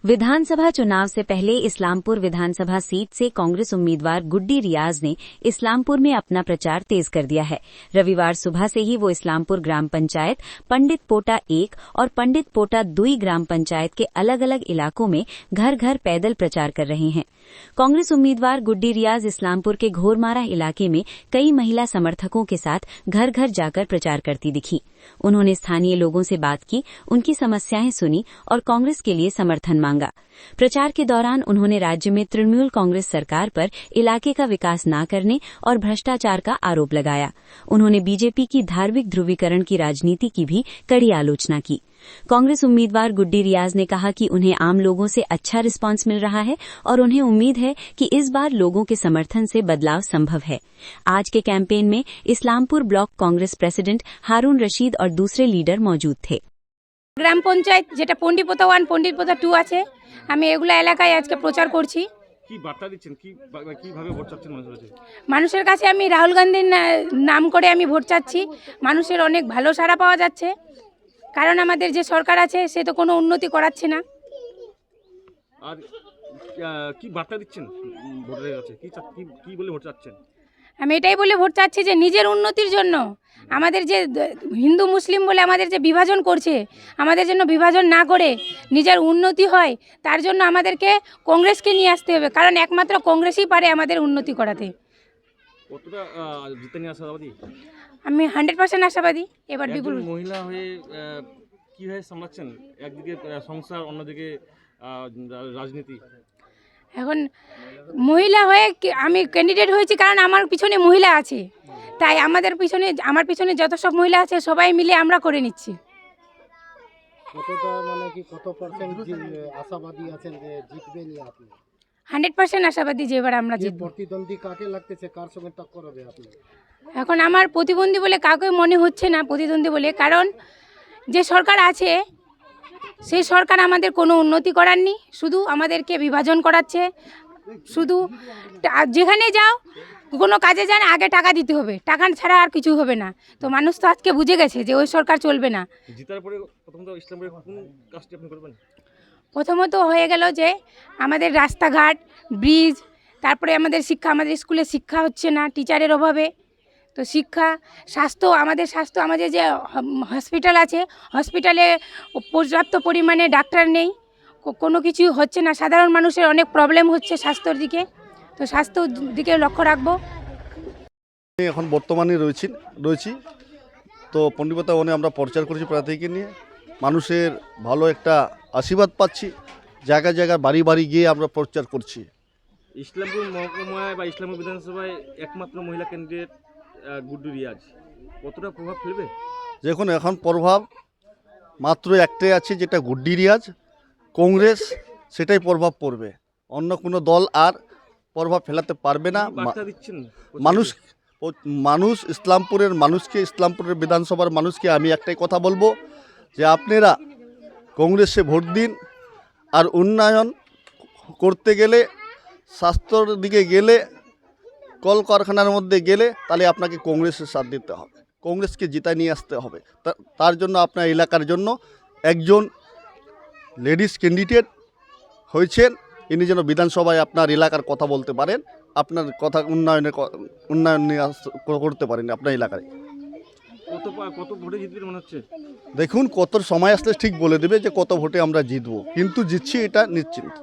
विधानसभा चुनाव से पहले इस्लामपुर विधानसभा सीट से कांग्रेस उम्मीदवार गुड्डी रियाज ने इस्लामपुर में अपना प्रचार तेज कर दिया है। रविवार सुबह से ही वो इस्लामपुर ग्राम पंचायत, पंडित पोटा 1 और पंडित पोटा 2 ग्राम पंचायत के अलग अलग इलाकों में घर घर पैदल प्रचार कर रहे हैं। कांग्रेस उम्मीदवार गुड्डी रियाज इस्लामपुर के घोरमारा इलाके में कई महिला समर्थकों के साथ घर घर जाकर प्रचार करती दिखी। उन्होंने स्थानीय लोगों से बात की, उनकी समस्याएं सुनी और कांग्रेस के लिए समर्थन मांगा। प्रचार के दौरान उन्होंने राज्य में तृणमूल कांग्रेस सरकार पर इलाके का विकास न करने और भ्रष्टाचार का आरोप लगाया। उन्होंने बीजेपी की धार्मिक ध्रुवीकरण की राजनीति की भी कड़ी आलोचना की। कांग्रेस उम्मीदवार गुड्डी रियाज ने कहा कि उन्हें आम लोगों से अच्छा रिस्पांस मिल रहा है और उन्हें उम्मीद है कि इस बार लोगों के समर्थन से बदलाव संभव है। आज के कैंपेन में इस्लामपुर ब्लॉक कांग्रेस प्रेसिडेंट हारून रशीद और दूसरे लीडर मौजूद थे। গ্রাম পঞ্চায়েত যেটা পণ্ডিত পোতা 1 পণ্ডিত পোতা 2 আছে, আমি এগুলা এলাকায় আজকে প্রচার করছি। কি বার্তা দিচ্ছেন, কিভাবে ভোট চাচ্ছেন মানুষের কাছে? আমি রাহুল গান্ধীর নাম করে আমি ভোট চাচ্ছি। মানুষের অনেক ভালো সাড়া পাওয়া যাচ্ছে, কারণ আমাদের যে সরকার আছে সে তো কোনো উন্নতি করাচ্ছে না। আর কি বার্তা দিচ্ছেন ভোটারের কাছে, কি বলে ভোট চাচ্ছেন? আমি এটাই বলে ভোট চাচ্ছি যে নিজের উন্নতির জন্য, আমাদের যে হিন্দু মুসলিম বলে আমাদের যে বিভাজন করছে, আমাদের জন্য বিভাজন না করে নিজের উন্নতি হয়, তার জন্য আমাদেরকে কংগ্রেসকে নিয়ে আসতে হবে, কারণ একমাত্র কংগ্রেসই পারে আমাদের উন্নতি করাতে। কতটা জিতে নিয়ে আশাবাদী? আমি 100% আশাবাদী। এবার বিপুল মহিলা হয়ে কিভাবে সামলাচ্ছেন? একদিকে সংসার, অন্যদিকে রাজনীতি। এখন মহিলা হয়ে আমি ক্যান্ডিডেট হয়েছি কারণ আমার পিছনে মহিলা আছে, তাই আমার পিছনে যত সব মহিলা আছে সবাই মিলে আমরা করে নিচ্ছি। কতটা মানে কি কত পার্সেন্ট আশাবাদী আছেন যে জিতবেন আপনি? 100% আশাবাদী যে এবার আমরা জিতব। প্রতিদ্বন্দ্বী কাকে লাগতেছে, কার সঙ্গে টক্কর হবে আপনি? এখন আমার প্রতিদ্বন্দ্বী বলে কাউকে মনে হচ্ছে না প্রতিদ্বন্দ্বী বলে, কারণ যে সরকার আছে সেই সরকার আমাদের কোনো উন্নতি করাননি, শুধু আমাদেরকে বিভাজন করাচ্ছে। শুধু যেখানে যাও, কোনো কাজে যান, আগে টাকা দিতে হবে, টাকা ছাড়া আর কিছু হবে না। তো মানুষ তো আজকে বুঝে গেছে যে ওই সরকার চলবে না। জিতার পরে প্রথমত ইসলামপুরে কোন কাজটি আপনি করবেন? প্রথমত হয়ে গেল যে আমাদের রাস্তাঘাট, ব্রিজ, তারপরে আমাদের শিক্ষা, আমাদের স্কুলে শিক্ষা হচ্ছে না টিচারের অভাবে। তো শিক্ষা, স্বাস্থ্য, আমাদের যে হসপিটাল আছে, হসপিটালে পর্যাপ্ত পরিমাণে ডাক্তার নেই, কোনো কিছু হচ্ছে না। সাধারণ মানুষের অনেক প্রবলেম হচ্ছে স্বাস্থ্যর দিকে, তো স্বাস্থ্যর দিকে লক্ষ্য রাখবো। এখন বর্তমানে রয়েছি তো পণ্ডিত ওনে আমরা প্রচার করছি প্রার্থীকে নিয়ে, মানুষের ভালো একটা আশীর্বাদ পাচ্ছি। জায়গায় জায়গায় বাড়ি বাড়ি গিয়ে আমরা প্রচার করছি। ইসলামপুর মহকুমায় বা ইসলামপুর বিধানসভায় একমাত্র মহিলা ক্যান্ডিডেট গুড্ডি রিয়াজ, কতটা প্রভাব ফেলবে? দেখুন, এখন প্রভাব মাত্র একটাই আছে, যেটা গুড্ডি রিয়াজ, কংগ্রেস, সেটাই প্রভাব পড়বে। অন্য কোনো দল আর প্রভাব ফেলাতে পারবে না। মানুষ ইসলামপুরের মানুষকে, ইসলামপুরের বিধানসভার মানুষকে আমি একটাই কথা বলবো যে আপনারা কংগ্রেসে ভোট দিন। আর উন্নয়ন করতে গেলে, স্বাস্থ্যর দিকে গেলে, কলকারখানার মধ্যে গেলে, তাহলে আপনাকে কংগ্রেসের সাথ দিতে হবে, কংগ্রেসকে জিতায় নিয়ে আসতে হবে। তার জন্য আপনার এলাকার জন্য একজন লেডিস ক্যান্ডিডেট হয়েছেন, ইনি যেন বিধানসভায় আপনার এলাকার কথা বলতে পারেন, আপনার কথা উন্নয়ন নিয়ে করতে পারেন আপনার এলাকায়। কত ভোটে জিতবেন মনে হচ্ছে? দেখুন, কত সময় আসলে ঠিক বলে দেবে যে কত ভোটে আমরা জিতবো, কিন্তু জিতছি এটা নিশ্চিন্ত।